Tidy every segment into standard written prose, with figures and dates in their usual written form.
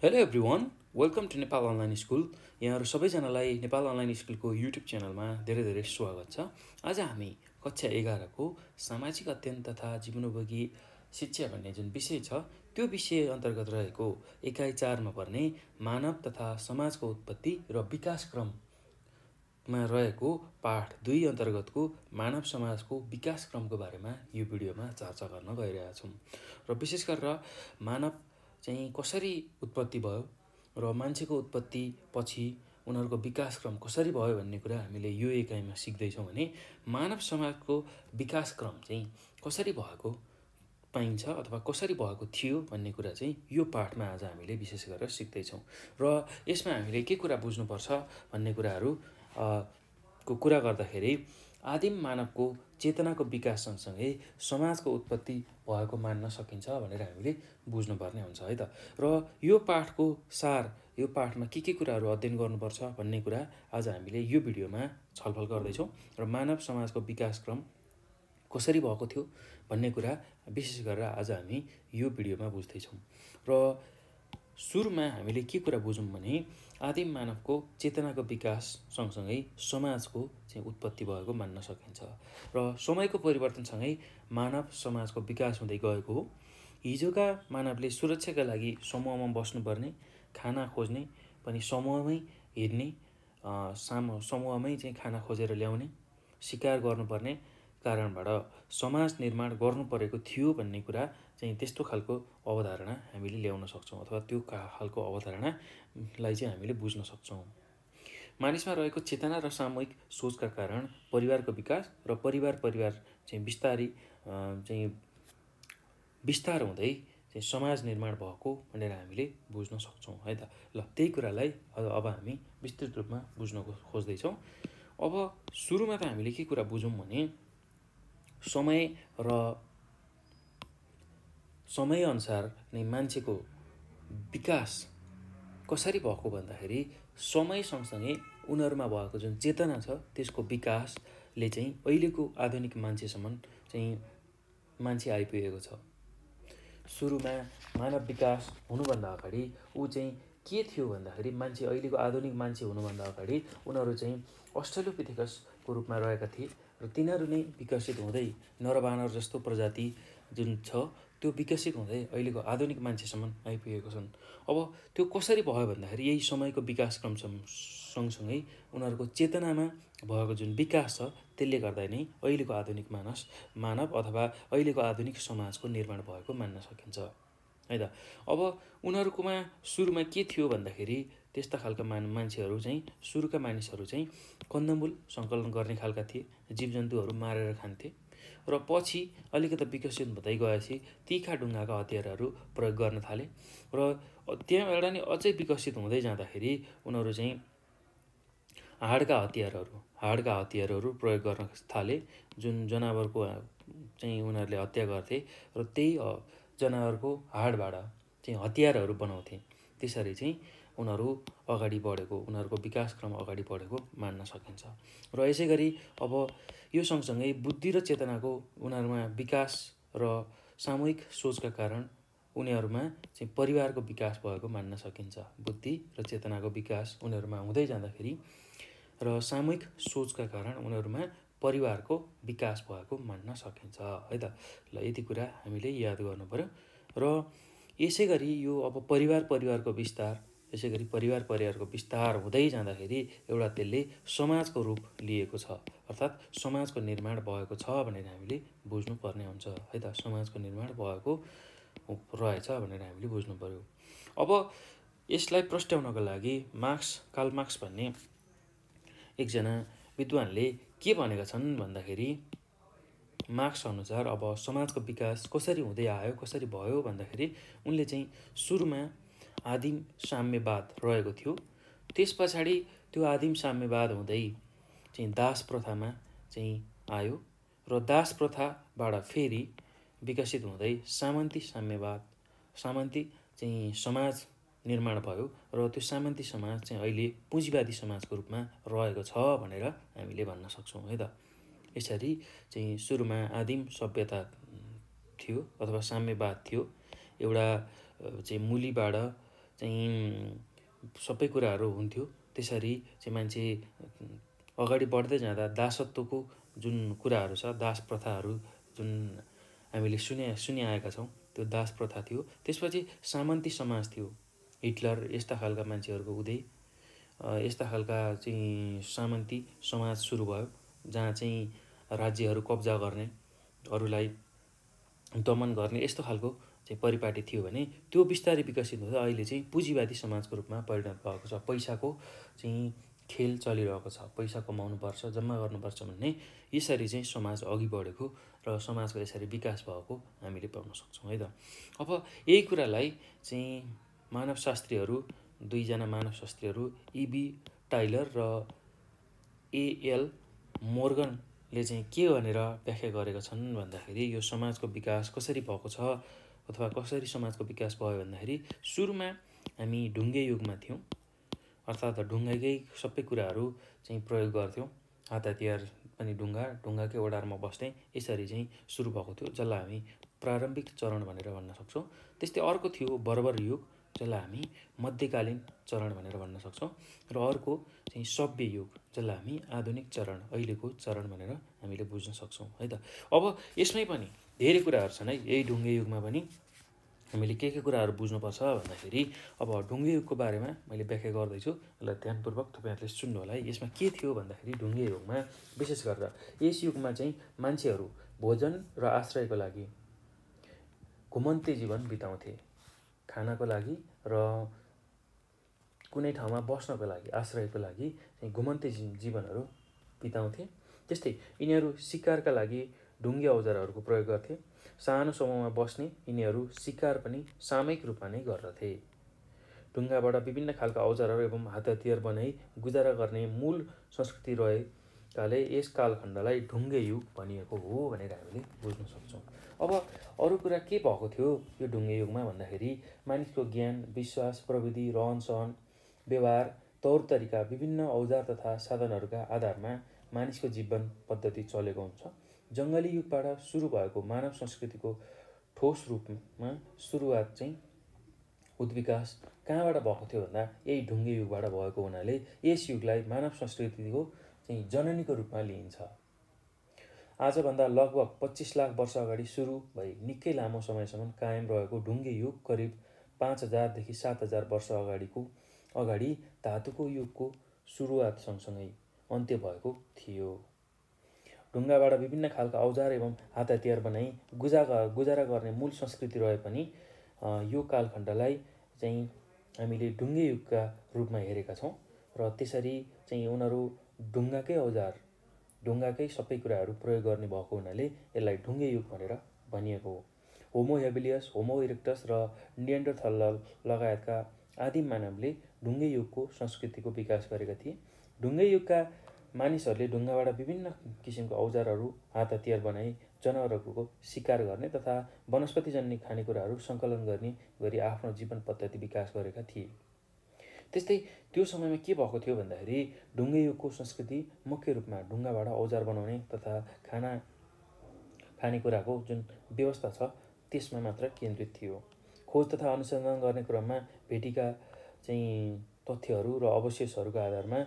Hello everyone, welcome to Nepal online school. यहाँहरू सबैजनालाई Nepal online स्कुलको युट्युब च्यानलमा धेरै धेरै स्वागत छ। आज हामी कक्षा 11को सामाजिक अध्ययन तथा जीवनोपयोगी शिक्षा भन्ने जुन विषय छ त्यो विषय अन्तर्गत रहेको एकाइ 4मा पर्ने मानव तथा समाजको उत्पत्ति र विकास क्रममा रहेको पाठ 2 अन्तर्गतको मानव समाजको विकास क्रमको बारेमा यो भिडियोमा चर्चा गर्न गइरहेका छौँ। र विशेष गरेर मानव चाहिँ कसरी उत्पत्ति भयो र मान्छेको उत्पत्ति पछि उनीहरूको विकास क्रम कसरी भयो भन्ने कुरा हामीले यो एकाइमा सिक्दैछौँ भने मानव समाजको विकास क्रम चाहिँ कसरी भएको पाइन्छ अथवा कसरी भएको थियो भन्ने कुरा चाहिँ यो पाठमा आज हामीले विशेष गरेर सिक्दैछौँ। र यसमा हामीले के कुरा बुझ्नुपर्छ भन्ने कुराहरू को कुरा गर्दाखेरि आदिम मानवको चेतनाको विकास सँगसँगै समाजको उत्पत्ति भएको मान्न सकिन्छ भनेर हामीले बुझ्नुपर्ने हुन्छ है त। र यो पाठको सार, यो पाठमा के कुराहरू अध्ययन गर्नुपर्छ भन्ने कुरा आज हामीले यो भिडियोमा छलफल गर्दैछौँ। र मानव समाजको विकास क्रम कसरी भएको थियो भन्ने कुरा विशेष गरेर आज हामी यो भिडियोमा बुझ्दैछौँ। र सुरुमा हामीले के कुरा बुझौँ भने आदिम मानवको चेतनाको विकास सँगसँगै समाजको चाहिँ उत्पत्ति भएको मान्न सकिन्छ। र समयको परिवर्तनसँगै मानव समाजको विकास हुँदै गएको हो। हिजोका मानवले सुरक्षाका लागि समूहमा बस्नुपर्ने, खाना खोज्ने पनि समूहमै हिँड्ने, समूहमै चाहिँ खाना खोजेर ल्याउने, शिकार गर्नुपर्ने कारणबाट समाज निर्माण गर्नु परेको थियो भन्ने कुरा चाहिँ त्यस्तो खालको अवधारणा हामीले ल्याउन सक्छौँ अथवा त्यो खालको अवधारणालाई चाहिँ हामीले बुझ्न सक्छौँ। मानिसमा रहेको चेतना र सामूहिक सोचका कारण परिवारको विकास र परिवार चाहिँ विस्तार हुँदै चाहिँ समाज निर्माण भएको भनेर हामीले बुझ्न सक्छौँ है त। ल त्यही कुरालाई अब हामी विस्तृत रूपमा बुझ्न खोज्दैछौँ। अब सुरुमा त हामीले के कुरा बुझौँ भने समयअनुसार नै मान्छेको विकास कसरी भएको भन्दाखेरि समय सँगसँगै उनीहरूमा भएको जुन चेतना छ त्यसको विकासले चाहिँ अहिलेको आधुनिक मान्छेसम्म चाहिँ मान्छे आइपुगेको छ। सुरुमा मानव विकास हुनुभन्दा अगाडि ऊ चाहिँ के थियो भन्दाखेरि मान्छे अहिलेको आधुनिक मान्छे हुनुभन्दा अगाडि उनीहरू चाहिँ अस्ट्रेलोपिथेकसको रूपमा रहेका थिए र तिनीहरू नै विकसित हुँदै नरबानर जस्तो प्रजाति जुन छ त्यो विकसित हुँदै अहिलेको आधुनिक मान्छेसम्म आइपुगेको छन्। अब त्यो कसरी भयो भन्दाखेरि यही समयको विकासक्रम सँगसँगै उनीहरूको चेतनामा भएको जुन विकास छ त्यसले गर्दा नै अहिलेको आधुनिक मानव अथवा अहिलेको आधुनिक समाजको निर्माण भएको मान्न सकिन्छ है त। अब उनीहरूकोमा सुरुमा के थियो भन्दाखेरि त्यस्ता खालका मान्छेहरू चाहिँ सुरुका मानिसहरू चाहिँ कन्दमूल सङ्कलन गर्ने खालका थिए, जीवजन्तुहरू मारेर खान्थे र पछि अलिकति विकसित हुँदै गएपछि तिखा ढुङ्गाका हतियारहरू प्रयोग गर्न थाले र त्यहाँबाट नै अझै विकसित हुँदै जाँदाखेरि उनीहरू चाहिँ हाडका हतियारहरू प्रयोग गर्न थाले। जुन जनावरको चाहिँ उनीहरूले हत्या गर्थे र त्यही जनावरको हाडबाट चाहिँ हतियारहरू बनाउँथे। त्यसरी चाहिँ उनीहरू अगाडि बढेको, उनीहरूको विकासक्रम अगाडि बढेको मान्न सकिन्छ। र यसै गरी अब यो सँगसँगै बुद्धि र चेतनाको उनीहरूमा विकास र सामूहिक सोचका कारण उनीहरूमा चाहिँ परिवारको विकास भएको मान्न सकिन्छ। बुद्धि र चेतनाको विकास उनीहरूमा हुँदै जाँदाखेरि र सामूहिक सोचका कारण उनीहरूमा परिवारको विकास भएको मान्न सकिन्छ है त। ल यति कुरा हामीले याद गर्नु पर्यो। र यसै गरी यो अब परिवारको विस्तार, यसै गरी परिवारको विस्तार हुँदै जाँदाखेरि एउटा त्यसले समाजको रूप लिएको छ, अर्थात् समाजको निर्माण भएको छ भनेर हामीले बुझ्नुपर्ने हुन्छ है त। समाजको निर्माण भएको रहेछ भनेर हामीले बुझ्नु पर्यो। अब यसलाई प्रस्ट्याउनको लागि कार्ल मार्क्स भन्ने एकजना विद्वानले के भनेका छन् भन्दाखेरि मार्क्स अनुसार अब समाजको विकास कसरी हुँदै आयो, कसरी भयो भन्दाखेरि उनले चाहिँ सुरुमा आदिम साम्यवाद रहेको थियो। त्यस पछाडि त्यो आदिम साम्यवाद हुँदै चाहिँ दास प्रथामा चाहिँ आयो र दास प्रथाबाट फेरि विकसित हुँदै सामन्ती चाहिँ समाज निर्माण भयो र त्यो सामन्ती समाज चाहिँ अहिले पुँजीवादी समाजको रूपमा रहेको छ भनेर हामीले भन्न सक्छौँ है त। यसरी चाहिँ सुरुमा आदिम सभ्यता थियो अथवा साम्यवाद थियो, एउटा चाहिँ मूलीबाट चाहिँ सबै कुराहरू हुन्थ्यो। त्यसरी चाहिँ मान्छे अगाडि बढ्दै जाँदा दासत्वको जुन कुराहरू छ, दास प्रथाहरू जुन हामीले सुनिआएका छौँ, त्यो दास प्रथा थियो। त्यसपछि सामन्ती समाज थियो, हिटलर यस्ता खालका मान्छेहरूको उदय, यस्ता खालका चाहिँ सामन्ती समाज सुरु भयो, जहाँ चाहिँ राज्यहरू कब्जा गर्ने, अरूलाई दमन गर्ने यस्तो खालको चाहिँ परिपाटी थियो भने त्यो बिस्तारै विकसित हुँदै अहिले चाहिँ पुँजीवादी समाजको रूपमा परिणत भएको छ। पैसाको चाहिँ खेल चलिरहेको छ, पैसा कमाउनुपर्छ, जम्मा गर्नुपर्छ भन्ने यसरी चाहिँ समाज अघि बढेको र समाजको यसरी विकास भएको हामीले पाउन सक्छौँ है त। अब यही कुरालाई चाहिँ मानवशास्त्रीहरू, दुईजना मानवशास्त्रीहरू E.B. टाइलर र A.L. मोर्गनले चाहिँ के भनेर व्याख्या गरेका छन् भन्दाखेरि यो समाजको विकास कसरी भएको छ अथवा कसरी समाजको विकास भयो भन्दाखेरि सुरुमा हामी ढुङ्गे युगमा थियौँ, अर्थात् ढुङ्गाकै सबै कुराहरू चाहिँ प्रयोग गर्थ्यौँ। हात हतियार पनि ढुङ्गाकै ओडारमा बस्ने, यसरी चाहिँ सुरु भएको थियो, जसलाई हामी प्रारम्भिक चरण भनेर भन्न सक्छौँ। त्यस्तै अर्को थियो बर्बर युग, जसलाई हामी मध्यकालीन चरण भनेर भन्न सक्छौँ, र अर्को चाहिँ सभ्य युग, जसलाई हामी आधुनिक चरण, अहिलेको चरण भनेर हामीले बुझ्न सक्छौँ है त। अब यसमै पनि धेरै कुराहरू छन् है, यही ढुङ्गे युगमा पनि हामीले के कुराहरू बुझ्नुपर्छ भन्दाखेरि अब ढुङ्गे युगको बारेमा मैले व्याख्या गर्दैछु, यसलाई ध्यानपूर्वक तपाईँहरूले सुन्नु होला है। यसमा के थियो भन्दाखेरि ढुङ्गे युगमा विशेष गरेर यस युगमा चाहिँ मान्छेहरू भोजन र आश्रयको लागि घुमन्ते जीवन बिताउँथे, खानको लागि र कुनै ठाउँमा बस्नको लागि, आश्रयको लागि चाहिँ घुमन्ते जीवनहरू बिताउँथे। त्यस्तै यिनीहरू शिकारका लागि ढुङ्गे औजारहरूको प्रयोग गर्थे। सानो समूहमा बस्ने यिनीहरू शिकार पनि सामूहिक रूपमा नै गर्दथे। ढुङ्गाबाट विभिन्न खालका औजारहरू एवं हात हतियार बनाई गुजारा गर्ने मूल संस्कृति रहेकाले यस कालखण्डलाई ढुङ्गे युग भनिएको हो भनेर हामीले बुझ्न सक्छौँ। अब अरू कुरा के भएको थियो यो ढुङ्गे युगमा भन्दाखेरि मानिसको ज्ञान, विश्वास, प्रविधि, रहन सहन, व्यवहार, तौर तरिका, विभिन्न औजार तथा साधनहरूका आधारमा मानिसको जीवन पद्धति चलेको हुन्छ। जङ्गली युगबाट सुरु भएको मानव संस्कृतिको ठोस रूपमा सुरुवात चाहिँ उद्विकास कहाँबाट भएको थियो भन्दा यही ढुङ्गे युगबाट भएको हुनाले यस युगलाई मानव संस्कृतिको चाहिँ जननीको रूपमा लिइन्छ। आजभन्दा लगभग 25 लाख वर्ष अगाडि सुरु भई निकै लामो समयसम्म कायम रहेको ढुङ्गे युग करिब 5000 देखि 7000 वर्ष अगाडि धातुको युगको सुरुवात सँगसँगै अन्त्य भएको थियो। ढुङ्गाबाट विभिन्न खालका औजार एवं हात हतियार बनाई गुजारा गर्ने मूल संस्कृति रहे पनि यो कालखण्डलाई चाहिँ हामीले ढुङ्गे युगका रूपमा हेरेका छौँ र त्यसरी चाहिँ उनीहरू ढुङ्गाकै औजार, ढुङ्गाकै सबै कुराहरू प्रयोग गर्ने भएको हुनाले यसलाई ढुङ्गे युग भनेर भनिएको हो। होमो हेबिलियस, होमो इरेक्टस र निएन्डरथल लगायतका आदिम मानवले ढुङ्गे युगको संस्कृतिको विकास गरेका थिए। ढुङ्गे युगका मानिसहरूले ढुङ्गाबाट विभिन्न किसिमका औजारहरू, हात हतियार बनाई जनावरहरूको शिकार गर्ने तथा वनस्पतिजन्य खानेकुराहरू सङ्कलन गर्ने गरी आफ्नो जीवन पद्धति विकास गरेका थिए। त्यस्तै त्यो समयमा के भएको थियो भन्दाखेरि ढुङ्गे युगको संस्कृति मुख्य रूपमा ढुङ्गाबाट औजार बनाउने तथा खानेकुराको जुन व्यवस्था छ त्यसमा मात्र केन्द्रित थियो। खोज तथा अनुसन्धान गर्ने क्रममा भेटिएका चाहिँ तथ्यहरू र अवशेषहरूका आधारमा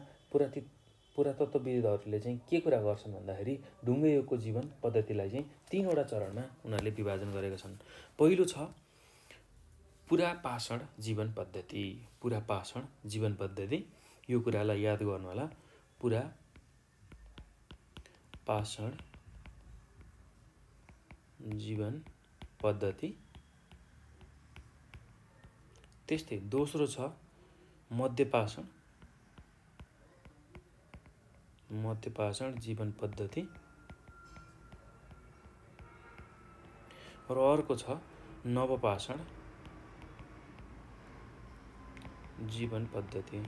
पुरातत्त्वविदहरूले चाहिँ के कुरा गर्छन् भन्दाखेरि ढुङ्गे युगको जीवन पद्धतिलाई चाहिँ 3वटा चरणमा उनीहरूले विभाजन गरेका छन्। पहिलो छ पुरापाषाण जीवन पद्धति। पुरापाषाण जीवन पद्धति, यो कुरालाई याद गर्नु होला, पुरापाषाण जीवन पद्धति। त्यस्तै दोस्रो छ मध्यपाषाण जीवन पद्धति र अर्को छ नवपाषाण जीवन पद्धति।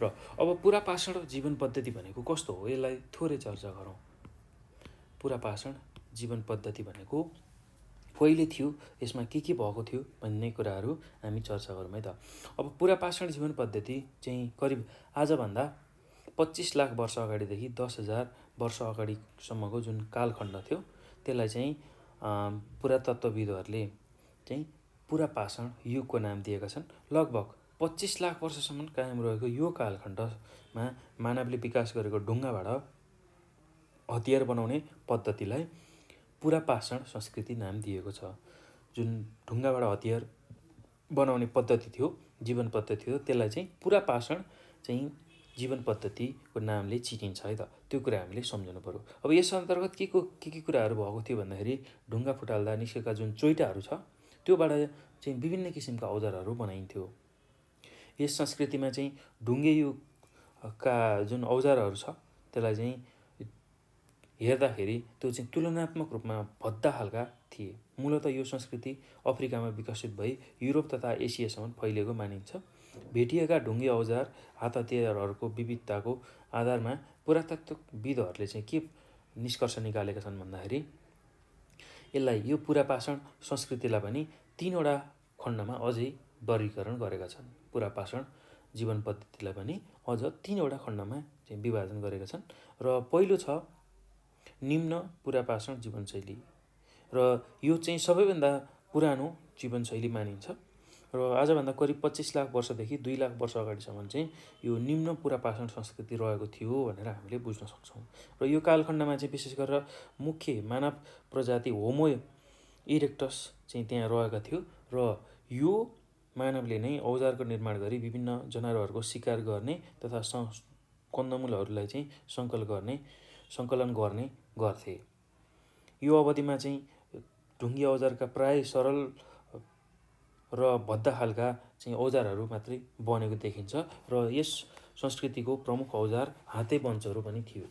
र अब पुरापाषाण जीवन पद्धति भनेको कस्तो हो, यसलाई थोरै चर्चा गरौँ। पुरापाषाण जीवन पद्धति भनेको पहिले थियो, यसमा के भएको थियो भन्ने कुराहरू हामी चर्चा गरौँ है त। अब पुरापाषाण जीवन पद्धति चाहिँ करिब आजभन्दा 25 लाख वर्ष अगाडिदेखि 10,000 वर्ष अगाडिसम्मको जुन कालखण्ड थियो त्यसलाई चाहिँ पुरातत्त्वविदहरूले चाहिँ पुरा पाषाण युगको नाम दिएका छन्। लगभग 25 लाख वर्षसम्म कायम रहेको यो कालखण्डमा मानवले विकास गरेको ढुङ्गाबाट हतियार बनाउने पद्धतिलाई पुरा पाषाण संस्कृति नाम दिएको छ। जुन ढुङ्गाबाट हतियार बनाउने पद्धति थियो, जीवन पद्धति थियो, त्यसलाई चाहिँ पुरा पाषाण चाहिँ जीवन पद्धतिको नामले चिनिन्छ है त। त्यो कुरा हामीले सम्झनु पर्यो। अब यस अन्तर्गत के कुराहरू भएको थियो भन्दाखेरि ढुङ्गा फुटाल्दा निस्केका जुन चोइटाहरू छ त्योबाट चाहिँ विभिन्न किसिमका औजारहरू बनाइन्थ्यो। यस संस्कृतिमा चाहिँ ढुङ्गे युगका जुन औजारहरू छ त्यसलाई चाहिँ हेर्दाखेरि त्यो चाहिँ तुलनात्मक रूपमा भद्दा खालका थिए। मूलतः यो संस्कृति अफ्रिकामा विकसित भई युरोप तथा एसियासम्म फैलिएको मानिन्छ। भेटिएका ढुङ्गे औजार हात हतियारहरूको विविधताको आधारमा पुरातत्त्वविदहरूले चाहिँ के निष्कर्ष निकालेका छन् भन्दाखेरि यसलाई यो पुरा पाषाण संस्कृतिलाई पनि 3वटा खण्डमा अझै वर्गीकरण गरेका छन्। पुरा पाषाण जीवन पद्धतिलाई पनि अझ 3वटा खण्डमा चाहिँ विभाजन गरेका छन्। र पहिलो छ निम्न पुरा पाषाण जीवनशैली, र यो चाहिँ सबैभन्दा पुरानो जीवनशैली मानिन्छ र आजभन्दा करिब 25 लाख वर्षदेखि 2 लाख वर्ष अगाडिसम्म चाहिँ यो निम्न पुरा पाषाण संस्कृति रहेको थियो भनेर हामीले बुझ्न सक्छौँ। र यो कालखण्डमा चाहिँ विशेष गरेर मुख्य मानव प्रजाति होमो इरेक्टस चाहिँ त्यहाँ रहेका थियो र यो मानवले नै औजारको निर्माण गरी विभिन्न जनावरहरूको शिकार गर्ने तथा कन्दमुलहरूलाई चाहिँ सङ्कलन गर्ने गर्थे। यो अवधिमा चाहिँ ढुङ्गे औजारका प्राय सरल र भद्दा खालका चाहिँ औजारहरू मात्रै बनेको देखिन्छ र यस संस्कृतिको प्रमुख औजार हाते बन्चहरू पनि थियो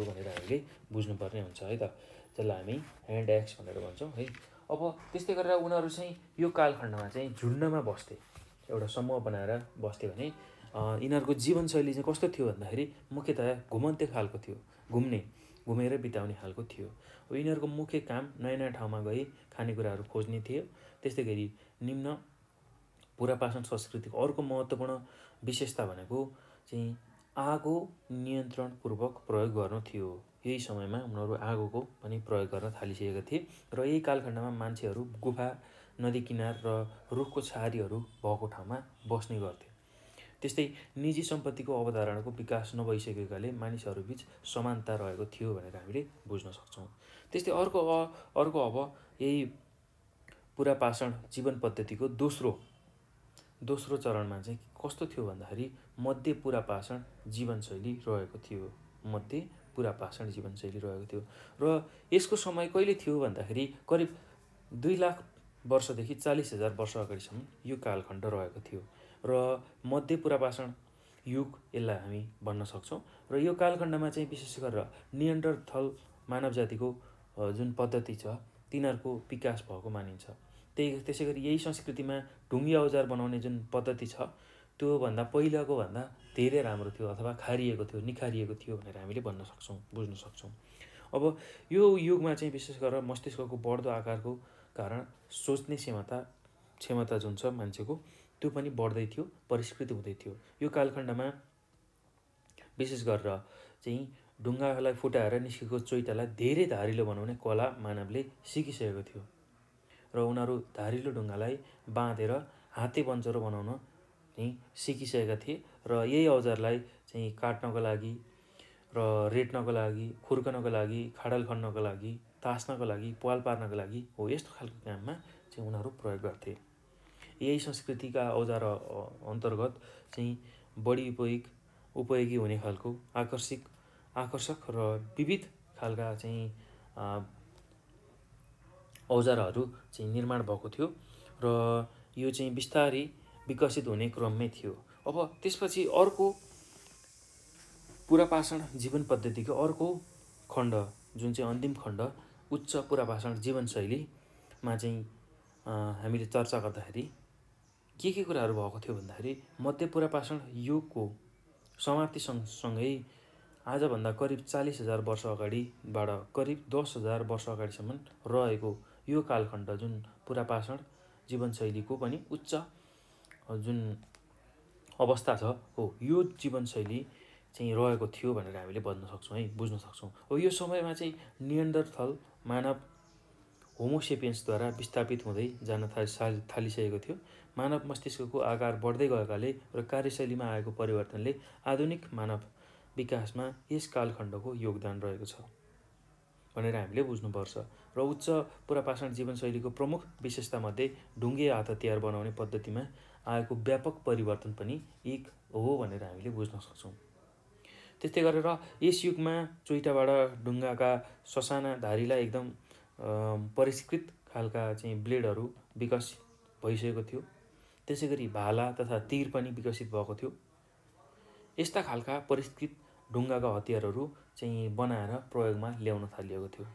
भनेर हामीले बुझ्नुपर्ने हुन्छ है त, जसलाई हामी ह्यान्ड एक्स भनेर भन्छौँ है। अब त्यस्तै गरेर उनीहरू चाहिँ यो कालखण्डमा चाहिँ झुन्डमा बस्थे, एउटा समूह बनाएर बस्थे भने यिनीहरूको जीवनशैली चाहिँ कस्तो थियो भन्दाखेरि मुख्यतया घुमन्ते खालको थियो, घुमेर बिताउने खालको थियो। अब यिनीहरूको मुख्य काम नयाँ नयाँ ठाउँमा गई खानेकुराहरू खोज्ने थियो। त्यस्तै गरी निम्न पुरा पाषाण संस्कृतिको अर्को महत्त्वपूर्ण विशेषता भनेको चाहिँ आगो नियन्त्रणपूर्वक प्रयोग गर्नु थियो। यही समयमा उनीहरू आगोको पनि प्रयोग गर्न थालिसकेका थिए र यही कालखण्डमा मान्छेहरू गुफा, नदी किनार र रुखको छहारीहरू भएको ठाउँमा बस्ने गर्थे। त्यस्तै निजी सम्पत्तिको अवधारणाको विकास नभइसकेकाले मानिसहरूबीच समानता रहेको थियो भनेर हामीले बुझ्न सक्छौँ। त्यस्तै अर्को अब यही पुरा पाषाण जीवन पद्धतिको दोस्रो चरणमा चाहिँ कस्तो थियो भन्दाखेरि मध्य पुरा पाषाण जीवनशैली रहेको थियो। र यसको समय कहिले थियो भन्दाखेरि करिब 2 लाख वर्षदेखि 40,000 वर्ष अगाडिसम्म यो कालखण्ड रहेको थियो र मध्य पुरा पाषाण युग यसलाई हामी भन्न सक्छौँ। र यो कालखण्डमा चाहिँ विशेष गरेर नियन्डरथल मानव जातिको जुन पद्धति छ तिनीहरूको विकास भएको मानिन्छ। त्यसै गरी यही संस्कृतिमा ढुङ्गे औजार बनाउने जुन पद्धति छ त्योभन्दा पहिलाको भन्दा धेरै राम्रो थियो अथवा निखारिएको थियो भनेर हामीले बुझ्न सक्छौँ। अब यो युगमा चाहिँ विशेष गरेर मस्तिष्कको बढ्दो आकारको कारण सोच्ने क्षमता जुन छ मान्छेको त्यो पनि बढ्दै थियो, परिष्कृत हुँदै थियो। यो कालखण्डमा विशेष गरेर चाहिँ ढुङ्गालाई फुटाएर निस्केको चोइटालाई धेरै धारिलो बनाउने कला मानवले सिकिसकेको थियो र उनीहरू धारिलो ढुङ्गालाई बाँधेर हाते बन्चरो बनाउन चाहिँ सिकिसकेका थिए र यही औजारलाई चाहिँ काट्नको लागि र रेट्नको लागि, खुर्कनको लागि, खाडल खन्नको लागि, तास्नको लागि, पाल पार्नको लागि हो यस्तो खालको काममा चाहिँ उनीहरू प्रयोग गर्थे। यही संस्कृतिका औजार अन्तर्गत चाहिँ बढी उपयोगी हुने खालको आकर्षक र विविध खालका चाहिँ औजारहरू चाहिँ निर्माण भएको थियो र यो चाहिँ बिस्तारै विकसित हुने क्रममै थियो। अब त्यसपछि अर्को पुरा पाषाण जीवन पद्धतिको अर्को खण्ड जुन चाहिँ अन्तिम खण्ड उच्च पुरा पाषाण जीवनशैलीमा चाहिँ हामीले चर्चा गर्दाखेरि के कुराहरू भएको थियो भन्दाखेरि मध्य पुरा पाषाण युगको समाप्ति सँगसँगै आजभन्दा करिब 40,000 वर्ष अगाडिबाट करिब 10,000 वर्ष अगाडिसम्म रहेको यो कालखण्ड जुन पुरा पाषाण जीवनशैलीको पनि उच्च जुन अवस्था छ हो यो जीवनशैली चाहिँ रहेको थियो भनेर हामीले बुझ्न सक्छौँ। अब यो समयमा चाहिँ नियन्डरथल मानव होमोसेपियन्सद्वारा विस्थापित हुँदै जान थालिसकेको थियो। मानव मस्तिष्कको आकार बढ्दै गएकाले र कार्यशैलीमा आएको परिवर्तनले आधुनिक मानव विकासमा यस कालखण्डको योगदान रहेको छ भनेर हामीले बुझ्नुपर्छ। र उच्च पुरापाषाण जीवनशैलीको प्रमुख विशेषतामध्ये ढुङ्गे हात हतियार बनाउने पद्धतिमा आएको व्यापक परिवर्तन पनि एक हो भनेर हामीले बुझ्न सक्छौँ। त्यस्तै गरेर यस युगमा चोइटाबाट ढुङ्गाका ससाना धारीलाई एकदम परिष्कृत खालका चाहिँ ब्लेडहरू विकसित भइसकेको थियो। त्यसै गरी भाला तथा तीर पनि विकसित भएको थियो। यस्ता खालका परिष्कृत ढुङ्गाका हतियारहरू चाहिँ बनाएर प्रयोगमा ल्याउन थालिएको थियो।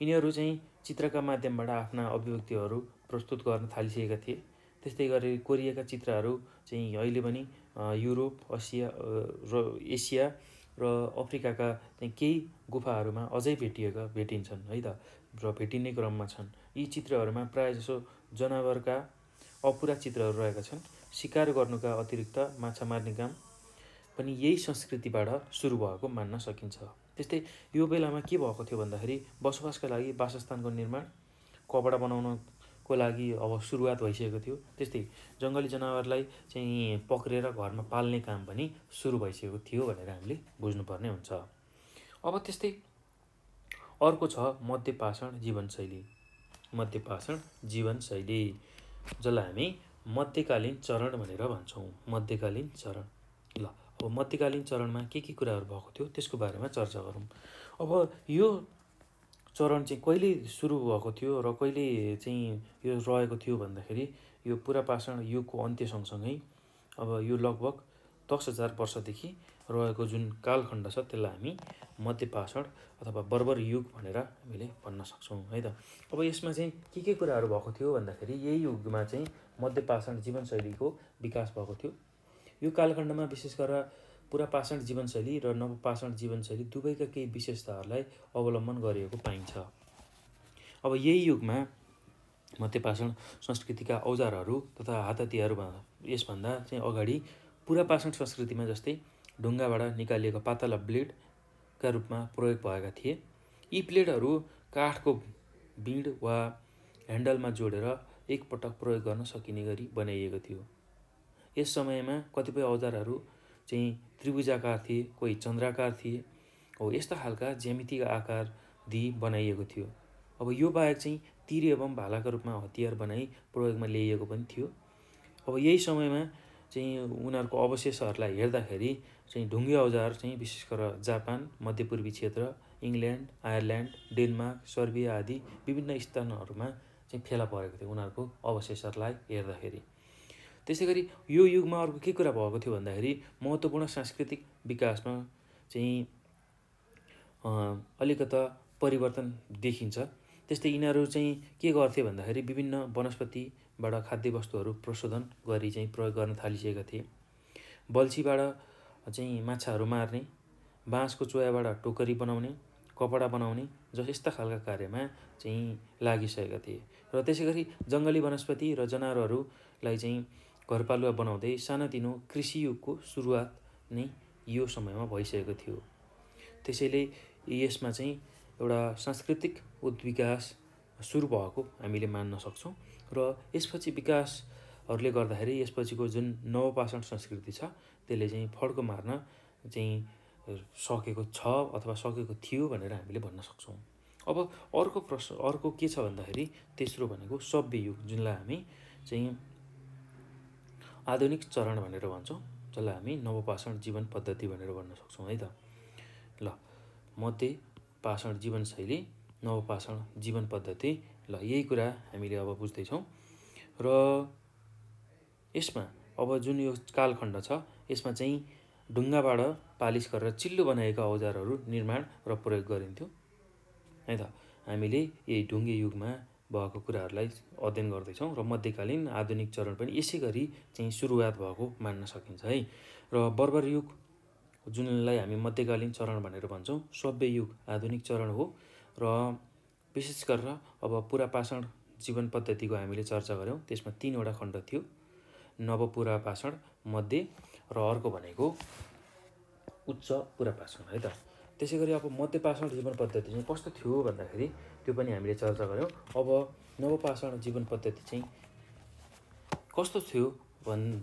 यिनीहरू चाहिँ चित्रका माध्यमबाट आफ्ना अभिव्यक्तिहरू प्रस्तुत गर्न थालिसकेका थिए। त्यस्तै गरी कोरिएका चित्रहरू चाहिँ अहिले पनि युरोप, एसिया र अफ्रिकाका चाहिँ केही गुफाहरूमा अझै भेटिन्छन् है त, र भेटिने क्रममा छन्। यी चित्रहरूमा प्रायःजसो जनावरका अपुरा चित्रहरू रहेका छन्। शिकार गर्नुका अतिरिक्त माछा मार्ने काम पनि यही संस्कृतिबाट सुरु भएको मान्न सकिन्छ। त्यस्तै यो बेलामा के भएको थियो भन्दाखेरि बसोबासका लागि वासस्थानको निर्माण, कपडा बनाउनको लागि अब सुरुवात भइसकेको थियो। त्यस्तै जङ्गली जनावरलाई चाहिँ पक्रेर घरमा पाल्ने काम पनि सुरु भइसकेको थियो भनेर हामीले बुझ्नुपर्ने हुन्छ। अब त्यस्तै अर्को छ मध्यपाषाण जीवनशैली। मध्यपाषाण जीवनशैली जसलाई हामी मध्यकालीन चरण भनेर भन्छौँ। मध्यकालीन चरण। ल अब मध्यकालीन चरणमा के कुराहरू भएको थियो त्यसको बारेमा चर्चा गरौँ। अब यो चरण चाहिँ कहिले सुरु भएको थियो र कहिले चाहिँ यो रहेको थियो भन्दाखेरि यो पुरापाषाण युगको अन्त्य सँगसँगै अब यो लगभग 10,000 वर्षदेखि रहेको जुन कालखण्ड छ त्यसलाई हामी मध्यपाषाण अथवा बर्बर युग भनेर हामीले भन्न सक्छौँ है त। अब यसमा चाहिँ के कुराहरू भएको थियो भन्दाखेरि यही युगमा चाहिँ मध्यपाषाण जीवनशैलीको विकास भएको थियो। यो कालखण्डमा विशेष गरेर पुरापाषाण जीवनशैली र नवपाषाण जीवनशैली दुवैका केही विशेषताहरूलाई अवलम्बन गरिएको पाइन्छ। अब यही युगमा मध्यपाषाण संस्कृतिका औजारहरू तथा हात हतियारमा यसभन्दा चाहिँ अगाडि पुरापाषाण संस्कृतिमा जस्तै ढुङ्गाबाट निकालिएको पातला ब्लेडका रूपमा प्रयोग भएका थिए। यी ब्लेडहरू काठको बिँड वा ह्यान्डलमा जोडेर एकपटक प्रयोग गर्न सकिने गरी बनाइएको थियो। यस समयमा कतिपय औजारहरू चाहिँ त्रिभुजाकार थिए, कोही चन्द्राकार थिए। हो यस्ता खालका ज्यामितिक आकार दिई बनाइएको थियो। अब यो बाहेक चाहिँ तीर एवं भालाका रूपमा हतियार बनाई प्रयोगमा ल्याइएको पनि थियो। अब यही समयमा चाहिँ उनीहरूको अवशेषहरूलाई हेर्दाखेरि चाहिँ ढुङ्गे औजार चाहिँ विशेष गरेर जापान, मध्यपूर्वी क्षेत्र, इङ्ल्यान्ड, आयरल्यान्ड, डेनमार्क, सर्बिया आदि विभिन्न स्थानहरूमा चाहिँ फेला परेको थियो उनीहरूको अवशेषहरूलाई हेर्दाखेरि। त्यसै गरी यो युगमा अर्को के कुरा भएको थियो भन्दाखेरि महत्त्वपूर्ण सांस्कृतिक विकासमा चाहिँ अलिकता परिवर्तन देखिन्छ। त्यस्तै यिनीहरू चाहिँ के गर्थे भन्दाखेरि विभिन्न वनस्पतिबाट खाद्य वस्तुहरू प्रशोधन गरी चाहिँ प्रयोग गर्न थालिसकेका थिए। बल्छीबाट चाहिँ माछाहरू मार्ने, बाँसको चोयाबाट टोकरी बनाउने, कपडा बनाउने जस्तो यस्ता खालका कार्यमा चाहिँ लागिसकेका थिए। र त्यसै गरी जङ्गली वनस्पति र जनावरहरूलाई चाहिँ घरपालुवा बनाउँदै सानोतिनो कृषि युगको सुरुवात नै यो समयमा भइसकेको थियो। त्यसैले यसमा चाहिँ एउटा सांस्कृतिक उद्विकास सुरु भएको हामीले मान्न सक्छौँ। र यसपछि विकासहरूले गर्दाखेरि यसपछिको जुन नवपाषाण संस्कृति छ त्यसले चाहिँ फड्को मार्न चाहिँ सकेको छ अथवा सकेको थियो भनेर हामीले भन्न सक्छौँ। अब अर्को के छ भन्दाखेरि तेस्रो भनेको सभ्य युग, जुनलाई हामी चाहिँ आधुनिक चरण भनेर भन्छौँ, जसलाई हामी नवपाषाण जीवन पद्धति भनेर भन्न सक्छौँ है त। ल मध्यपाषाण जीवनशैली, नवपाषाण जीवन पद्धति, ल यही कुरा हामीले अब बुझ्दैछौँ। र यसमा अब जुन यो कालखण्ड छ यसमा चाहिँ ढुङ्गाबाट पालिस गरेर चिल्लो बनाएका औजारहरू निर्माण र प्रयोग गरिन्थ्यो है त। हामीले यही ढुङ्गे युगमा भएको कुराहरूलाई अध्ययन गर्दैछौँ र मध्यकालीन आधुनिक चरण पनि यसै गरी चाहिँ सुरुवात भएको मान्न सकिन्छ है। र बर्बर युग जुनलाई हामी मध्यकालीन चरण भनेर भन्छौँ, सभ्य युग आधुनिक चरण हो। र विशेष गरेर अब पुरापाषाण जीवन पद्धतिको हामीले चर्चा गऱ्यौँ। त्यसमा 3वटा खण्ड थियो, नवपुरापाषाण, मध्य र अर्को भनेको उच्च पुरापाषाण है त। त्यसै गरी अब मध्यपाषाण जीवन पद्धति चाहिँ कस्तो थियो भन्दाखेरि त्यो पनि हामीले चर्चा गऱ्यौँ। अब नवपाषाण जीवन पद्धति चाहिँ कस्तो थियो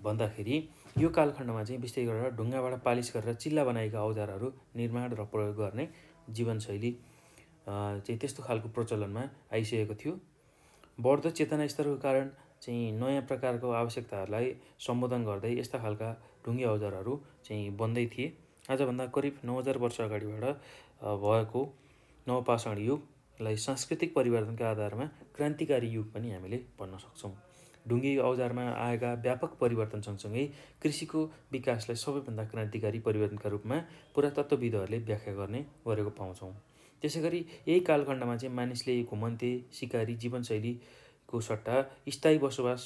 भन्दाखेरि यो कालखण्डमा चाहिँ विशेष गरेर ढुङ्गाबाट पालिस गरेर चिल्ला बनाएका औजारहरू निर्माण र प्रयोग गर्ने जीवनशैली चाहिँ त्यस्तो खालको प्रचलनमा आइसकेको थियो। बढ्दो चेतना स्तरको कारण चाहिँ नयाँ प्रकारको आवश्यकताहरूलाई सम्बोधन गर्दै यस्ता खालका ढुङ्गे औजारहरू चाहिँ बन्दै थिए। आजभन्दा करिब 9000 वर्ष अगाडिबाट भएको नवपाषाण युगलाई सांस्कृतिक परिवर्तनका आधारमा क्रान्तिकारी युग पनि हामीले भन्न सक्छौँ। ढुङ्गे औजारमा आएका व्यापक परिवर्तन सँगसँगै कृषिको विकासलाई सबैभन्दा क्रान्तिकारी परिवर्तनका रूपमा पुरातत्त्वविदहरूले व्याख्या गरेको पाउँछौँ। त्यसै गरी यही कालखण्डमा चाहिँ मानिसले घुमन्ते सिकारी जीवनशैलीको सट्टा स्थायी बसोबास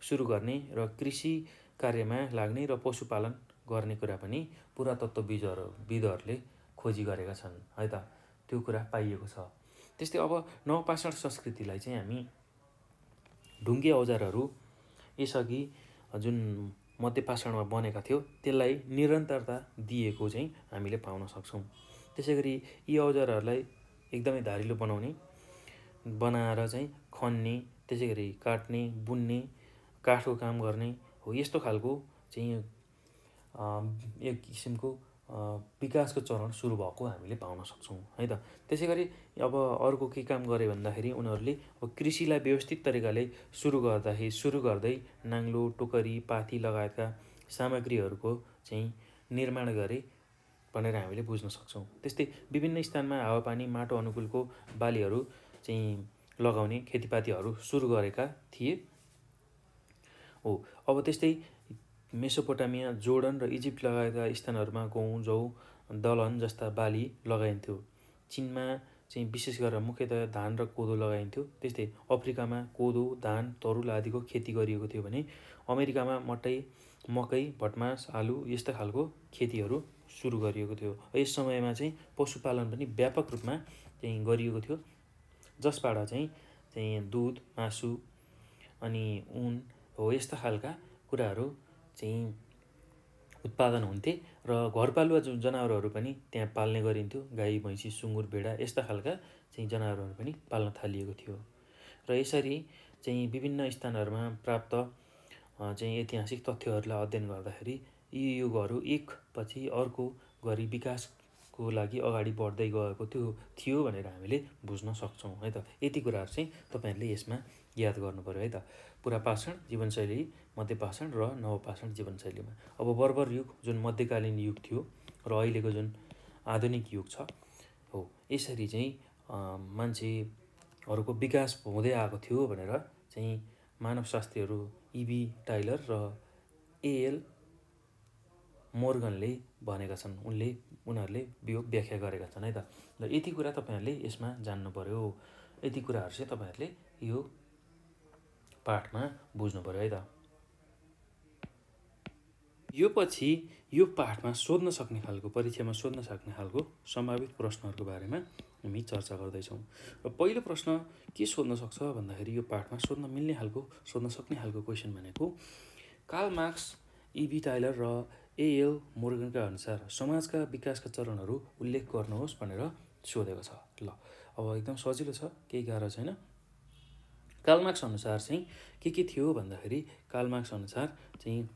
सुरु गर्ने र कृषि कार्यमा लाग्ने र पशुपालन गर्ने कुरा पनि पुरातत्त्वविदहरूले खोजी गरेका छन् है त। त्यो कुरा पाइएको छ। त्यस्तै अब नवपाषाण संस्कृतिलाई चाहिँ हामी ढुङ्गे औजारहरू यसअघि जुन मध्यपाषाणमा बनेका थियो त्यसलाई निरन्तरता दिएको चाहिँ हामीले पाउन सक्छौँ। त्यसै गरी यी औजारहरूलाई एकदमै धारिलो बनाएर चाहिँ खन्ने, त्यसै गरी काट्ने, बुन्ने, काठको काम गर्ने हो यस्तो खालको चाहिँ एक किसिमको विकासको चरण सुरु भएको हामीले पाउन सक्छौँ है त। त्यसै गरी अब अर्को के काम गरे भन्दाखेरि उनीहरूले अब कृषिलाई व्यवस्थित तरिकाले सुरु गर्दै नाङ्लो, टोकरी, पाथी लगायतका सामग्रीहरूको चाहिँ निर्माण गरे भनेर हामीले बुझ्न सक्छौँ। त्यस्तै विभिन्न स्थानमा हावापानी माटो अनुकूलको बालीहरू चाहिँ लगाउने खेतीपातीहरू सुरु गरेका थिए। अब त्यस्तै मेसोपोटामिया, जोर्डन र इजिप्ट लगायतका स्थानहरूमा गहुँ, जौ, दलहन जस्ता बाली लगाइन्थ्यो। चिनमा चाहिँ विशेष गरेर मुख्यतया धान र कोदो लगाइन्थ्यो। त्यस्तै अफ्रिकामा कोदो, धान, तरुल आदिको खेती गरिएको थियो भने अमेरिकामा मकै, भटमास, आलु यस्ता खालको खेतीहरू सुरु गरिएको थियो। यस समयमा चाहिँ पशुपालन पनि व्यापक रूपमा चाहिँ गरिएको थियो, जसबाट चाहिँ दुध, मासु अनि ऊन हो यस्ता खालका कुराहरू चाहिँ उत्पादन हुन्थे र घरपालुवा जनावरहरू पनि त्यहाँ पाल्ने गरिन्थ्यो। गाई, भैँसी, सुँगुर, भेडा यस्ता खालका चाहिँ जनावरहरू पनि पाल्न थालिएको थियो। र यसरी चाहिँ विभिन्न स्थानहरूमा प्राप्त चाहिँ ऐतिहासिक तथ्यहरूलाई अध्ययन गर्दाखेरि यी युगहरू एकपछि अर्को गरी विकासको लागि अगाडि बढ्दै गएको थियो भनेर हामीले बुझ्न सक्छौँ है त। यति कुराहरू चाहिँ तपाईँहरूले यसमा याद गर्नु पर्यो है त। पुरापाषाण जीवनशैली, मध्यपाषाण र नवपाषाण जीवनशैलीमा अब बर्बर युग जुन मध्यकालीन युग थियो र अहिलेको जुन आधुनिक युग छ हो यसरी चाहिँ मान्छेहरूको विकास हुँदै आएको थियो भनेर चाहिँ मानवशास्त्रीहरू E.B. टाइलर र A.L. मोर्गनले भनेका छन्। उनीहरूले यो व्याख्या गरेका छन् है त। र यति कुरा तपाईँहरूले यसमा जान्नु पर्यो। यति कुराहरू चाहिँ तपाईँहरूले यो पाठमा बुझ्नु पर्यो है त। यो पछि यो पाठमा सोध्न सक्ने खालको, परीक्षामा सोध्न सक्ने खालको सम्भावित प्रश्नहरूको बारेमा हामी चर्चा गर्दैछौँ। र पहिलो प्रश्न के सोध्न सक्छ भन्दाखेरि यो पाठमा सोध्न मिल्ने खालको, सोध्न सक्ने खालको क्वेसन भनेको कार्ल मार्क्स, E.B. टाइलर र A.L. मोर्गनका अनुसार समाजका विकासका चरणहरू उल्लेख गर्नुहोस् भनेर सोधेको छ। ल अब एकदम सजिलो छ, केही गाह्रो छैन। कार्ल मार्क्स अनुसार चाहिँ के थियो भन्दाखेरि कार्ल मार्क्स अनुसार चाहिँ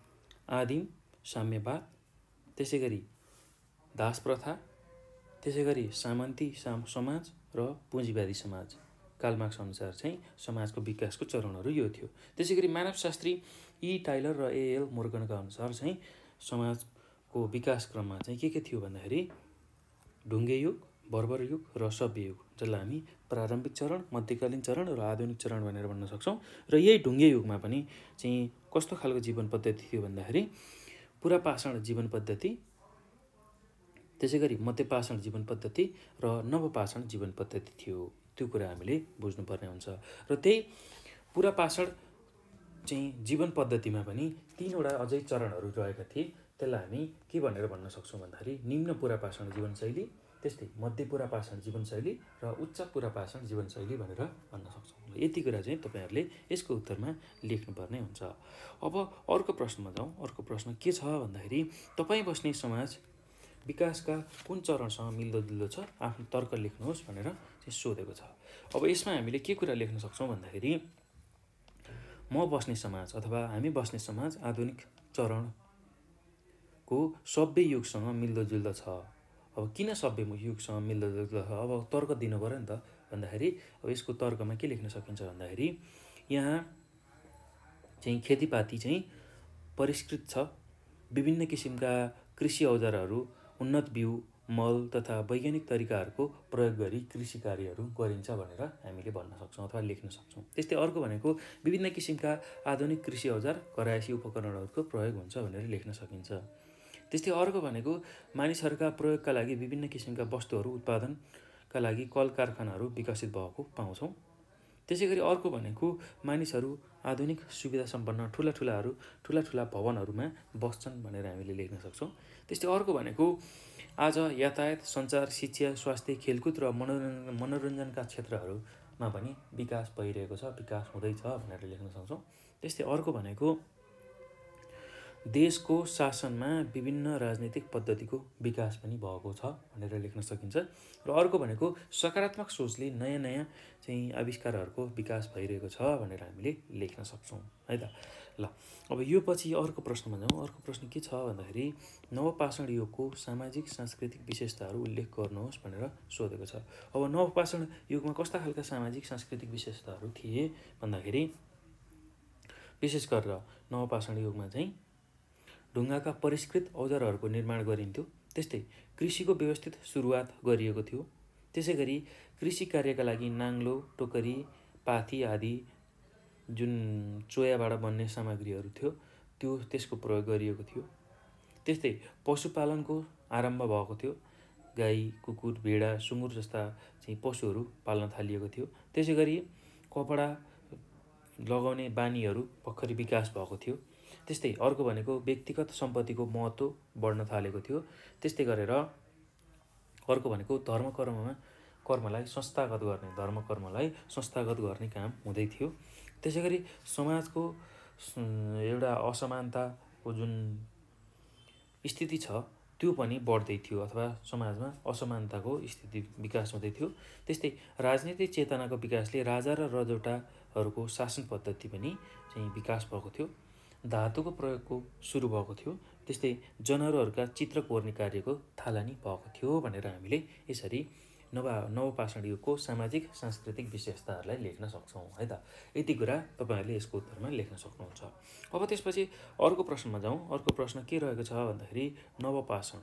आदिम साम्यवाद, त्यसै गरी दास प्रथा, त्यसै गरी सामन्ती समाज र पुँजीवादी समाज। कार्ल मार्क्स अनुसार चाहिँ समाजको विकासको चरणहरू यो थियो। त्यसै गरी मानवशास्त्री E. टाइलर र A.L. मोर्गनका अनुसार चाहिँ समाजको विकास क्रममा चाहिँ के थियो भन्दाखेरि ढुङ्गे युग, बर्बर युग र सभ्य युग, जसलाई हामी प्रारम्भिक चरण, मध्यकालीन चरण र आधुनिक चरण भनेर भन्न सक्छौँ। र यही ढुङ्गे युगमा पनि चाहिँ कस्तो खालको जीवन पद्धति थियो भन्दाखेरि पुरापाषाण जीवन पद्धति, त्यसै गरी मध्यपाषाण जीवन पद्धति र नवपाषाण जीवन पद्धति थियो। त्यो कुरा हामीले बुझ्नुपर्ने हुन्छ। र त्यही पुरापाषाण चाहिँ जीवन पद्धतिमा पनि 3वटा अझै चरणहरू रहेका थिए। त्यसलाई हामी के भनेर भन्न सक्छौँ भन्दाखेरि निम्न पुरापाषाण जीवनशैली, त्यस्तै मध्य पुरापाषाण जीवनशैली र उच्च पुरापाषाण जीवनशैली भनेर भन्न सक्छौँ। यति कुरा चाहिँ तपाईँहरूले यसको उत्तरमा लेख्नुपर्ने हुन्छ। अब अर्को प्रश्नमा जाउँ। अर्को प्रश्न के छ भन्दाखेरि तपाईँ बस्ने समाज विकासका कुन चरणसँग मिल्दोजुल्दो छ आफ्नो तर्क लेख्नुहोस् भनेर चाहिँ सोधेको छ। अब यसमा हामीले के कुरा लेख्न सक्छौँ भन्दाखेरि म बस्ने समाज अथवा हामी बस्ने समाज आधुनिक चरणको सभ्य युगसँग मिल्दोजुल्दो छ। अब किन सभ्य युगसँग मिल्दोजुल्दो छ, अब तर्क दिनु पऱ्यो नि त भन्दाखेरि अब यसको तर्कमा के लेख्न सकिन्छ भन्दाखेरि यहाँ चाहिँ खेतीपाती चाहिँ परिष्कृत छ, विभिन्न किसिमका कृषि औजारहरू, उन्नत बिउ, मल तथा वैज्ञानिक तरिकाहरूको प्रयोग गरी कृषि कार्यहरू गरिन्छ भनेर हामीले भन्न सक्छौँ अथवा लेख्न सक्छौँ। त्यस्तै अर्को भनेको विभिन्न किसिमका आधुनिक कृषि औजार करायसी उपकरणहरूको प्रयोग हुन्छ भनेर लेख्न सकिन्छ। त्यस्तै अर्को भनेको मानिसहरूका प्रयोगका लागि विभिन्न किसिमका वस्तुहरू उत्पादनका लागि कल कारखानाहरू विकसित भएको पाउँछौँ। त्यसै गरी अर्को भनेको मानिसहरू आधुनिक सुविधा सम्पन्न ठुला भवनहरूमा बस्छन् भनेर हामीले लेख्न सक्छौँ। त्यस्तै अर्को भनेको आज यातायात, सञ्चार, शिक्षा, स्वास्थ्य, खेलकुद र मनोरञ्जनका क्षेत्रहरूमा पनि विकास भइरहेको छ, विकास हुँदैछ भनेर लेख्न सक्छौँ। त्यस्तै अर्को भनेको देशको शासनमा विभिन्न राजनीतिक पद्धतिको विकास पनि भएको छ भनेर लेख्न सकिन्छ। र अर्को भनेको सकारात्मक सोचले नयाँ चाहिँ आविष्कारहरूको विकास भइरहेको छ भनेर हामीले लेख्न सक्छौँ है त। ल अब यो पछि अर्को प्रश्नमा जाउँ। अर्को प्रश्न के छ भन्दाखेरि नवपाषाण युगको सामाजिक सांस्कृतिक विशेषताहरू उल्लेख गर्नुहोस् भनेर सोधेको छ। अब नवपाषाण युगमा कस्ता खालका सामाजिक सांस्कृतिक विशेषताहरू थिए भन्दाखेरि विशेष गरेर नवपाषाण युगमा चाहिँ ढुङ्गाका परिष्कृत औजारहरूको निर्माण गरिन्थ्यो। त्यस्तै कृषिको व्यवस्थित सुरुवात गरिएको थियो। त्यसै गरी कृषि कार्यका लागि नाङ्लो, टोकरी, पाथी आदि जुन चोयाबाट बन्ने सामग्रीहरू थियो त्यसको प्रयोग गरिएको थियो। त्यस्तै पशुपालनको आरम्भ भएको थियो। गाई, कुकुर, भेडा, सुँगुर जस्ता चाहिँ पशुहरू पाल्न थालिएको थियो। त्यसै गरी कपडा लगाउने बानीहरू भर्खरै विकास भएको थियो। त्यस्तै अर्को भनेको व्यक्तिगत सम्पत्तिको महत्त्व बढ्न थालेको थियो। त्यस्तै गरेर अर्को भनेको कर्मलाई संस्थागत गर्ने काम हुँदै थियो। त्यसै गरी समाजको एउटा असमानताको जुन स्थिति छ त्यो पनि बढ्दै थियो अथवा समाजमा असमानताको स्थिति विकास हुँदै थियो। त्यस्तै राजनीतिक चेतनाको विकासले राजा र रजौटाहरूको शासन पद्धति पनि चाहिँ विकास भएको थियो। धातुको प्रयोगको सुरु भएको थियो। त्यस्तै जनावरहरूका चित्र कोर्ने कार्यको थालनी भएको थियो भनेर हामीले यसरी नवपाषाण युगको सामाजिक सांस्कृतिक विशेषताहरूलाई लेख्न सक्छौँ है त। यति कुरा तपाईँहरूले यसको उत्तरमा लेख्न सक्नुहुन्छ। अब त्यसपछि अर्को प्रश्नमा जाउँ। अर्को प्रश्न के रहेको छ भन्दाखेरि नवपाषाण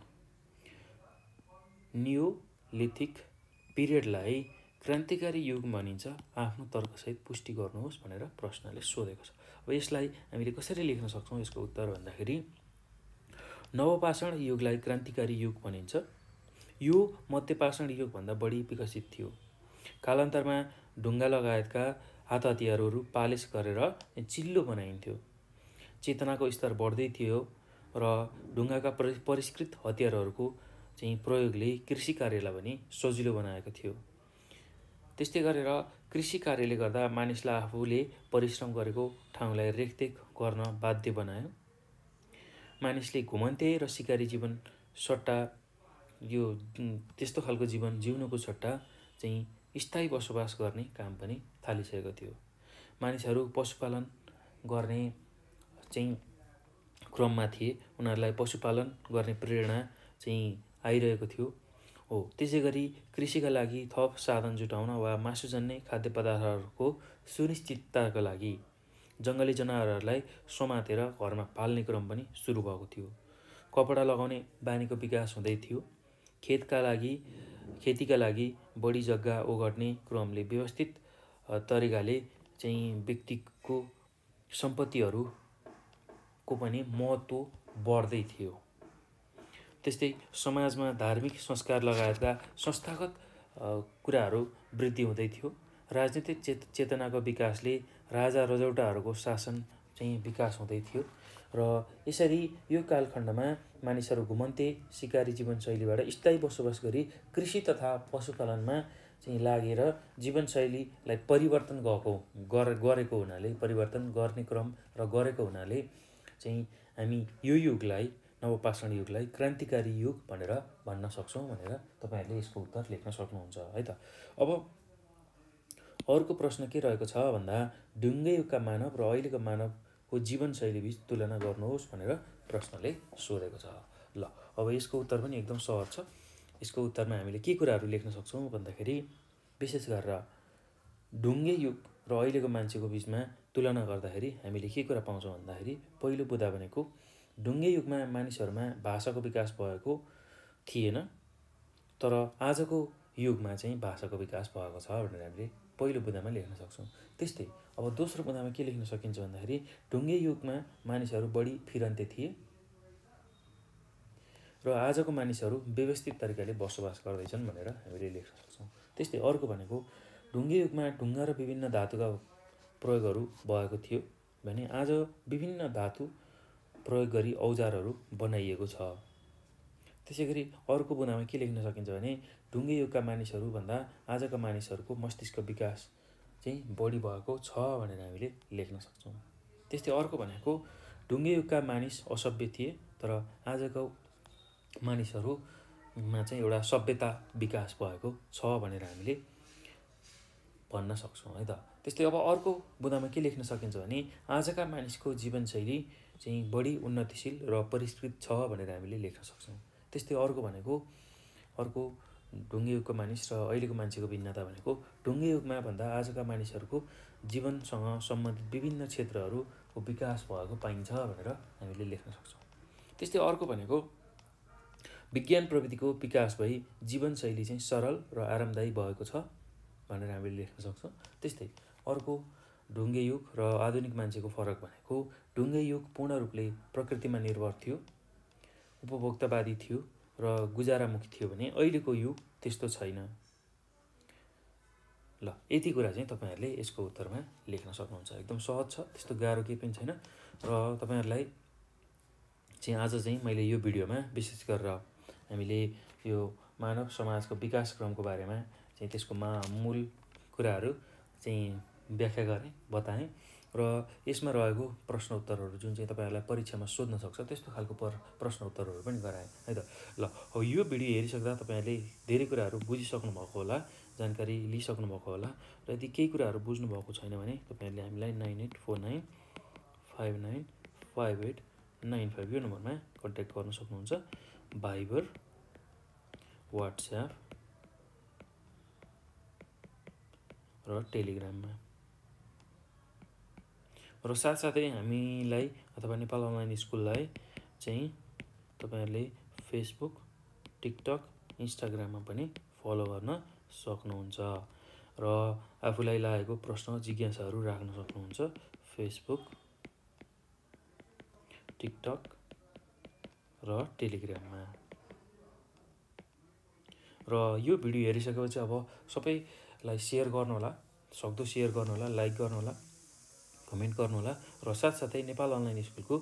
नियोलिथिक पिरियडलाई क्रान्तिकारी युग भनिन्छ, आफ्नो तर्कसहित पुष्टि गर्नुहोस् भनेर प्रश्नले सोधेको छ। अब यसलाई हामीले कसरी लेख्न सक्छौँ यसको उत्तर भन्दाखेरि नवपाषाण युगलाई क्रान्तिकारी युग भनिन्छ। यो मध्यपाषाण युगभन्दा बढी विकसित थियो। कालान्तरमा ढुङ्गा लगायतका हात हतियारहरू पालिस गरेर चिल्लो बनाइन्थ्यो। चेतनाको स्तर बढ्दै थियो र ढुङ्गाका परिष्कृत हतियारहरूको चाहिँ प्रयोगले कृषि कार्यलाई पनि सजिलो बनाएको थियो। त्यस्तै गरेर कृषि कार्यले गर्दा मानिसलाई आफूले परिश्रम गरेको ठाउँलाई रेखदेख गर्न बाध्य बनायो। मानिसले घुमन्ते र सिकारी जीवन सट्टा यो त्यस्तो खालको जीवन जिउनुको सट्टा चाहिँ स्थायी बसोबास गर्ने काम पनि थालिसकेको थियो। मानिसहरू पशुपालन गर्ने चाहिँ क्रममा थिए। उनीहरूलाई पशुपालन गर्ने प्रेरणा चाहिँ आइरहेको थियो। त्यसै गरी कृषिका लागि थप साधन जुटाउन वा मासुजन्य खाद्य पदार्थहरूको सुनिश्चितताका लागि जङ्गली जनावरहरूलाई समातेर घरमा पाल्ने क्रम पनि सुरु भएको थियो। कपडा लगाउने बानीको विकास हुँदै थियो। खेतीका लागि बढी जग्गा ओगट्ने क्रमले व्यवस्थित तरिकाले चाहिँ व्यक्तिको सम्पत्तिहरूको पनि महत्त्व बढ्दै थियो। त्यस्तै समाजमा धार्मिक संस्कार लगायतका संस्थागत कुराहरू वृद्धि हुँदै थियो। राजनीतिक चेतनाको विकासले राजा रजौटाहरूको शासन चाहिँ विकास हुँदै थियो र यसरी यो कालखण्डमा मानिसहरू घुमन्ते सिकारी जीवनशैलीबाट स्थायी बसोबास गरी कृषि तथा पशुपालनमा चाहिँ लागेर जीवनशैलीलाई परिवर्तन गरेको हुनाले परिवर्तन गर्ने क्रम र गरेको हुनाले चाहिँ हामी यो युगलाई नवपाषाण युगलाई क्रान्तिकारी युग भनेर भन्न सक्छौँ भनेर तपाईँहरूले यसको उत्तर लेख्न सक्नुहुन्छ है त। अब अर्को प्रश्न के रहेको छ भन्दा ढुङ्गे युगका मानव र अहिलेको मानवको जीवनशैलीबीच तुलना गर्नुहोस् भनेर प्रश्नले सोधेको छ। ल अब यसको उत्तर पनि एकदम सहज छ। यसको उत्तरमा हामीले के कुराहरू लेख्न सक्छौँ भन्दाखेरि विशेष गरेर ढुङ्गे युग र अहिलेको मान्छेको बिचमा तुलना गर्दाखेरि हामीले के कुरा पाउँछौँ भन्दाखेरि पहिलो बुँदा भनेको ढुङ्गे युगमा मानिसहरूमा भाषाको विकास भएको थिएन, तर आजको युगमा चाहिँ भाषाको विकास भएको छ भनेर हामीले पहिलो बुँदामा लेख्न सक्छौँ। त्यस्तै अब दोस्रो बुँदामा के लेख्न सकिन्छ भन्दाखेरि ढुङ्गे युगमा मानिसहरू बढी फिरन्ते थिए र आजको मानिसहरू व्यवस्थित तरिकाले बसोबास गर्दैछन् भनेर हामीले लेख्न सक्छौँ। त्यस्तै अर्को भनेको ढुङ्गे युगमा ढुङ्गा र विभिन्न धातुका प्रयोगहरू भएको थियो भने आज विभिन्न धातु प्रयोग गरी औजारहरू बनाइएको छ। त्यसै गरी अर्को बुँदामा के लेख्न सकिन्छ भने ढुङ्गे युगका मानिसहरूभन्दा आजका मानिसहरूको मस्तिष्क विकास चाहिँ बढी भएको छ भनेर हामीले लेख्न सक्छौँ। त्यस्तै अर्को भनेको ढुङ्गे युगका मानिस असभ्य थिए, तर आजको मानिसहरूमा चाहिँ एउटा सभ्यता विकास भएको छ भनेर हामीले भन्न सक्छौँ है त। त्यस्तै अब अर्को बुँदामा के लेख्न सकिन्छ भने आजका मानिसको जीवनशैली चाहिँ बढी उन्नतिशील र परिष्कृत छ भनेर हामीले लेख्न सक्छौँ। त्यस्तै अर्को भनेको अर्को ढुङ्गे युगको मानिस र अहिलेको मान्छेको भिन्नता भनेको ढुङ्गे युगमा भन्दा आजका मानिसहरूको जीवनसँग सम्बन्धित विभिन्न क्षेत्रहरूको विकास भएको पाइन्छ भनेर हामीले लेख्न सक्छौँ। त्यस्तै अर्को भनेको विज्ञान प्रविधिको विकास भई जीवनशैली चाहिँ सरल र आरामदायी भएको छ भनेर हामीले लेख्न सक्छौँ। त्यस्तै अर्को ढुङ्गे युग र आधुनिक मान्छेको फरक भनेको ढुङ्गे युग पूर्ण रूपले प्रकृतिमा निर्भर थियो, उपभोक्तावादी थियो र गुजारामुखी थियो भने अहिलेको युग त्यस्तो छैन। ल यति कुरा चाहिँ तपाईँहरूले यसको उत्तरमा लेख्न सक्नुहुन्छ। एकदम सहज छ, त्यस्तो गाह्रो केही पनि छैन। र तपाईँहरूलाई चाहिँ आज चाहिँ मैले यो भिडियोमा विशेष गरेर हामीले यो मानव समाजको विकासक्रमको बारेमा चाहिँ त्यसको मूल कुराहरू चाहिँ व्याख्या गरेँ, बताएँ र यसमा रहेको प्रश्न उत्तरहरू जुन चाहिँ तपाईँहरूलाई परीक्षामा सोध्न सक्छ त्यस्तो खालको प्रश्न उत्तरहरू पनि गराएँ है त। ल अब यो भिडियो हेरिसक्दा तपाईँहरूले धेरै कुराहरू बुझिसक्नु भएको होला, जानकारी लिइसक्नु भएको होला र यदि केही कुराहरू बुझ्नु भएको छैन भने तपाईँहरूले हामीलाई 9849595895 यो नम्बरमा कन्ट्याक्ट गर्न सक्नुहुन्छ। भाइबर, वाट्सएप र टेलिग्राममा। र साथसाथै हामीलाई अथवा नेपाल अनलाइन स्कुललाई चाहिँ तपाईँहरूले फेसबुक, टिकटक, इन्स्टाग्राममा पनि फलो गर्न सक्नुहुन्छ र आफूलाई लागेको प्रश्न जिज्ञासाहरू राख्न सक्नुहुन्छ फेसबुक, टिकटक र टेलिग्राममा। र यो भिडियो हेरिसकेपछि अब सबैलाई सेयर गर्नुहोला, सक्दो सेयर गर्नुहोला, लाइक गर्नुहोला, कमेन्ट गर्नुहोला र साथसाथै नेपाल अनलाइन स्कुलको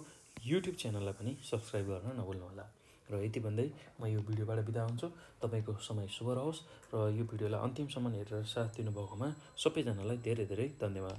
युट्युब च्यानललाई पनि सब्सक्राइब गर्न नभुल्नुहोला। र यति भन्दै म यो भिडियोबाट बिदा हुन्छु। तपाईँको समय शुभ रहोस् र यो भिडियोलाई अन्तिमसम्म हेरेर साथ दिनुभएकोमा सबैजनालाई धेरै धेरै धन्यवाद।